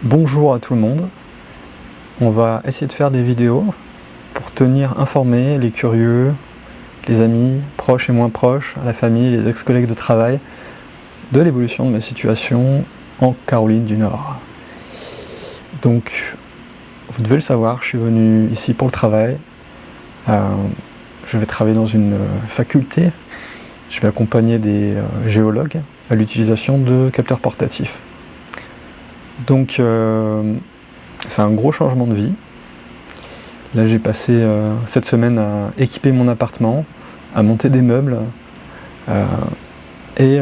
Bonjour à tout le monde, on va essayer de faire des vidéos pour tenir informés les curieux, les amis, proches et moins proches, la famille, les ex-collègues de travail, de l'évolution de ma situation en Caroline du Nord. Donc, vous devez le savoir, je suis venu ici pour le travail, je vais travailler dans une faculté, je vais accompagner des géologues à l'utilisation de capteurs portatifs. Donc c'est un gros changement de vie. Là j'ai passé cette semaine à équiper mon appartement, à monter des meubles et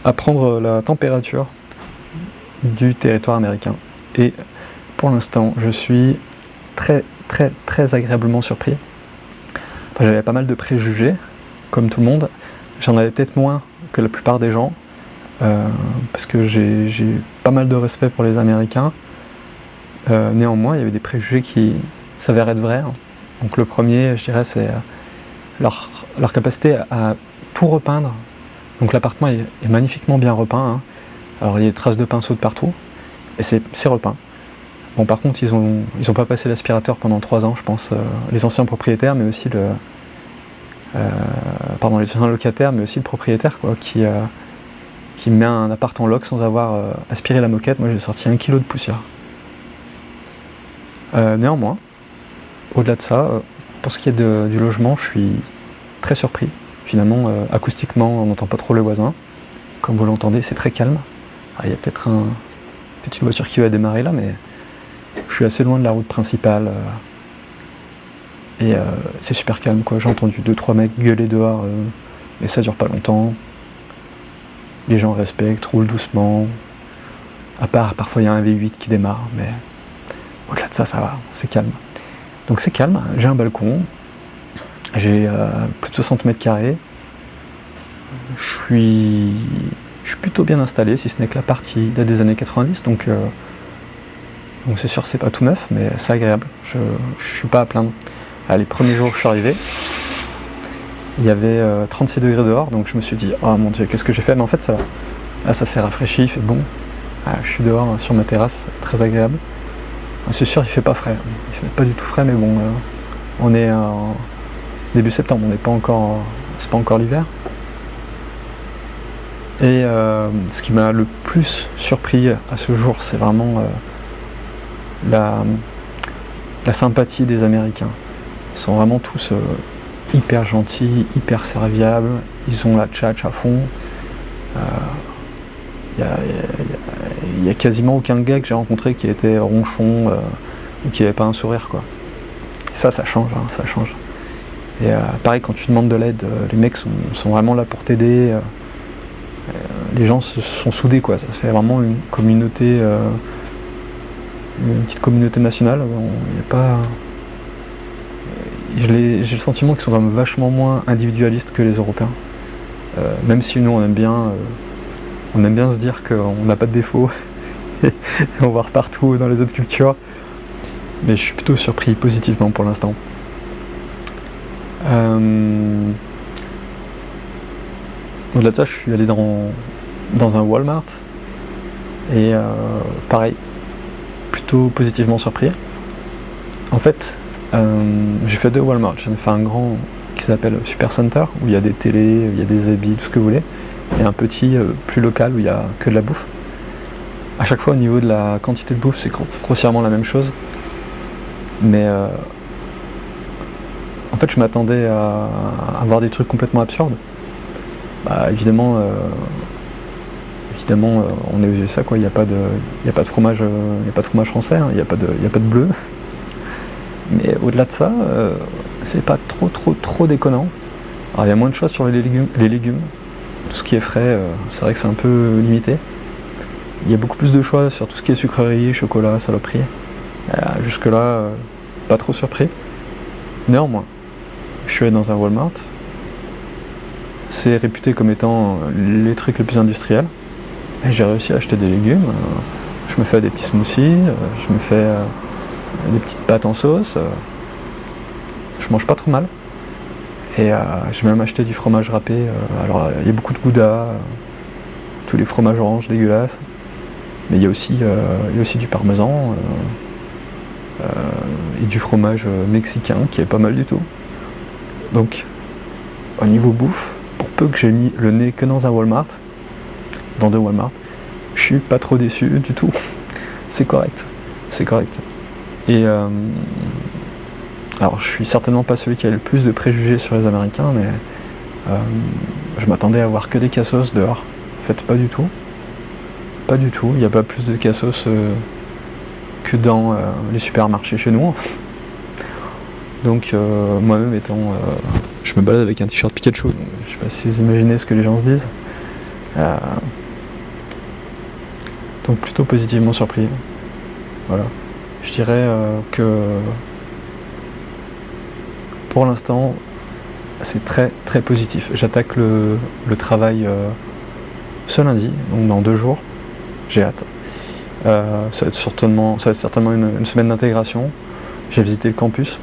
à prendre la température du territoire américain. Et pour l'instant je suis très agréablement surpris. Enfin, j'avais pas mal de préjugés, comme tout le monde. J'en avais peut-être moins que la plupart des gens. Parce que j'ai pas mal de respect pour les Américains. Néanmoins, il y avait des préjugés qui s'avèrent être vrais. Donc le premier, je dirais, c'est leur capacité à tout repeindre. Donc l'appartement est magnifiquement bien repeint. Alors il y a des traces de pinceau de partout, et c'est repeint. Bon, par contre, ils ont pas passé l'aspirateur pendant 3 ans, je pense, les anciens propriétaires, mais aussi les anciens locataires, mais aussi le propriétaire, quoi, qui met un appart en loc sans avoir aspiré la moquette. Moi j'ai sorti 1 kilo de poussière. Néanmoins, au-delà de ça, pour ce qui est du logement, je suis très surpris. Finalement, acoustiquement, on n'entend pas trop les voisins. Comme vous l'entendez, c'est très calme. Alors, il y a peut-être une petite voiture qui va démarrer là, mais je suis assez loin de la route principale. Et c'est super calme, quoi. J'ai entendu 2-3 mecs gueuler dehors, mais ça dure pas longtemps. Les gens respectent, roulent doucement. À part, parfois il y a un V8 qui démarre, mais au-delà de ça, ça va, c'est calme. Donc c'est calme, j'ai un balcon, j'ai plus de 60 mètres carrés. Je suis plutôt bien installé, si ce n'est que la partie date des années 90, donc c'est sûr c'est pas tout neuf, mais c'est agréable, je suis pas à plaindre. Les premiers jours où je suis arrivé, il y avait 36 degrés dehors, donc je me suis dit « Oh mon Dieu, qu'est-ce que j'ai fait ?» Mais en fait ça va. Là ça s'est rafraîchi, il fait bon. Je suis dehors sur ma terrasse, très agréable. C'est sûr, il fait pas frais. Il fait pas du tout frais, mais bon, on est en début septembre, on n'est pas encore, c'est pas encore l'hiver. Et ce qui m'a le plus surpris à ce jour, c'est vraiment la sympathie des Américains. Ils sont vraiment tous hyper gentils, hyper serviables, ils ont la tchatch à fond. Il y a quasiment aucun gars que j'ai rencontré qui était ronchon ou qui avait pas un sourire, quoi. Et ça change, ça change. Et pareil, quand tu demandes de l'aide, les mecs sont vraiment là pour t'aider. Les gens se sont soudés, quoi. Ça se fait vraiment une communauté, une petite communauté nationale. Il y a pas... J'ai le sentiment qu'ils sont quand même vachement moins individualistes que les Européens. Même si nous on aime bien se dire qu'on n'a pas de défauts et on va partout dans les autres cultures. Mais je suis plutôt surpris positivement pour l'instant. Au-delà de ça, je suis allé dans un Walmart et pareil, plutôt positivement surpris. En fait, j'ai fait 2 Walmart. J'en ai fait un grand qui s'appelle Super Center, où il y a des télés, il y a des habits, tout ce que vous voulez, et un petit plus local où il y a que de la bouffe. À chaque fois, au niveau de la quantité de bouffe, c'est grossièrement la même chose. Mais en fait, je m'attendais à avoir des trucs complètement absurdes. Évidemment, on est aux USA, quoi. Il n'y a pas de fromage, il y a pas de fromage français, hein. Il n'y a pas de bleu. Mais au-delà de ça, c'est pas trop déconnant. Alors il y a moins de choix sur les légumes. Tout ce qui est frais, c'est vrai que c'est un peu limité. Il y a beaucoup plus de choix sur tout ce qui est sucreries, chocolat, saloperie. Jusque là, pas trop surpris. Néanmoins, je suis allé dans un Walmart. C'est réputé comme étant les trucs les plus industriels. Et j'ai réussi à acheter des légumes. Je me fais des petits smoothies, je me fais des petites pâtes en sauce. Je mange pas trop mal. Et j'ai même acheté du fromage râpé. Alors il y a beaucoup de gouda, tous les fromages orange dégueulasses. Mais il y a aussi du parmesan et du fromage mexicain qui est pas mal du tout. Donc, au niveau bouffe, pour peu que j'ai mis le nez que dans un Walmart, dans 2 Walmart, je suis pas trop déçu du tout. C'est correct. Et alors, je suis certainement pas celui qui a le plus de préjugés sur les Américains, mais je m'attendais à voir que des cassos dehors. En fait, pas du tout. Pas du tout. Il n'y a pas plus de cassos que dans les supermarchés chez nous. Donc, moi-même étant... je me balade avec un t-shirt Pikachu, donc je sais pas si vous imaginez ce que les gens se disent. Donc, plutôt positivement surpris. Voilà. Je dirais que pour l'instant, c'est très très positif. J'attaque le travail ce lundi, donc dans 2 jours. J'ai hâte. Ça va être certainement une semaine d'intégration. J'ai visité le campus.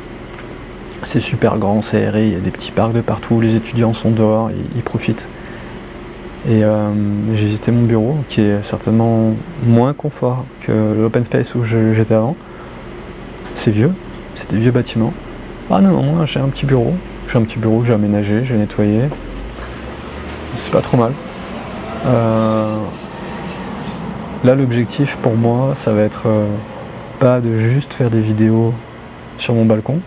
C'est super grand, c'est aéré, il y a des petits parcs de partout, les étudiants sont dehors, ils profitent. Et j'ai visité mon bureau, qui est certainement moins confort que l'open space où j'étais avant. C'est vieux, c'est des vieux bâtiments. Ah non, moi j'ai un petit bureau que j'ai aménagé, j'ai nettoyé. C'est pas trop mal. Là, l'objectif pour moi, ça va être pas de juste faire des vidéos sur mon balcon,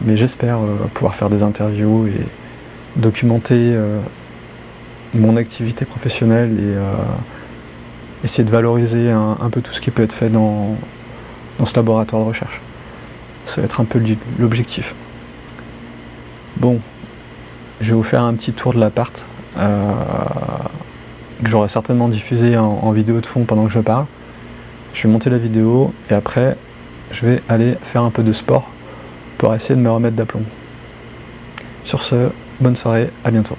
mais j'espère pouvoir faire des interviews et documenter mon activité professionnelle et essayer de valoriser un peu tout ce qui peut être fait dans ce laboratoire de recherche. Ça va être un peu l'objectif. Bon, je vais vous faire un petit tour de l'appart que j'aurai certainement diffusé en vidéo de fond pendant que je parle. Je vais monter la vidéo et après je vais aller faire un peu de sport pour essayer de me remettre d'aplomb. Sur ce, bonne soirée, à bientôt.